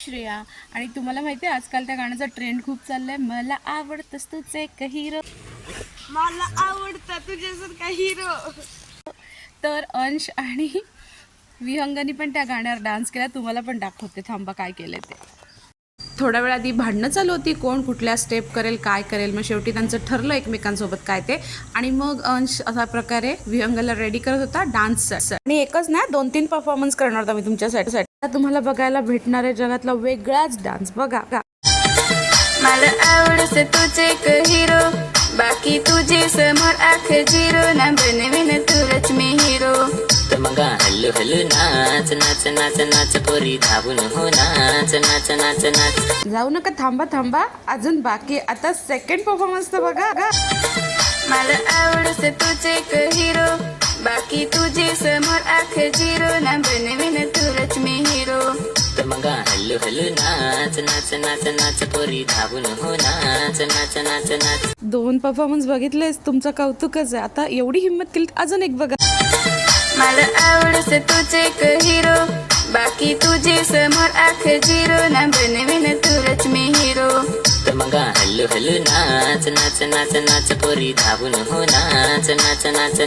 श्रेया आणि तुम्हाला माहिती आहे आजकाल त्या गाण्याचा ट्रेंड खूप चाललाय. मला आवडतस तूच एक हिरो, मला आवडता तुझ्यासारखा हिरो. तर अंश आणि विहंगानी पण त्या गाण्यावर डान्स केला. तुम्हाला पण दाखवते, थांबा काय केले ते. थोड्या वेळ आधी भांडणं चालू होती, कोण कुठल्या स्टेप करेल काय करेल. मग शेवटी त्यांचं ठरलं एकमेकांसोबत काय ते. आणि मग अंश अशा प्रकारे विहंगाला रेडी करत होता डान्स. आणि एकच ना 2-3 परफॉर्मन्स करणार होता मी तुमच्यासाठी. तुम्हाला बघायला भेटणार आहे जगातला वेगळाच डान्स. बघा. मला आवडस तूच एक हिरो, बाकी तुझे समोर आख झिरो, ना बनवीन तुलाच मी हिरो. तर मग हल्लू हल्लू नाच नाच नाच नाच पोरी धावून हो नाच नाच नाच नाच. जाऊ नका, थांबा अजून बाकी. आता सेकंड परफॉर्मन्स तर बघा. मला आवडस तूच एक हिरो, बाकी तुझे समोर आख झिरो, ना बनवीन तुलाच मी हिरो. तर मग हल्लू हल्लू नाच नाच नाच नाच पोरी धावून हो नाच नाच नाच नाच. 2 परफॉर्मन्स बघितलेस, तुमचं कौतुकच आहे. आता एवढी हिंमत केली अजून एक बघा. मला आवडस तूच एक हिरो, बाकी तुझे समोर आख झिरो, ना बनवीन तुलाच मी हिरो. तर मग हल्लू हल्लू नाच नाच नाच नाच पोरी धावून हो नाच नाच नाच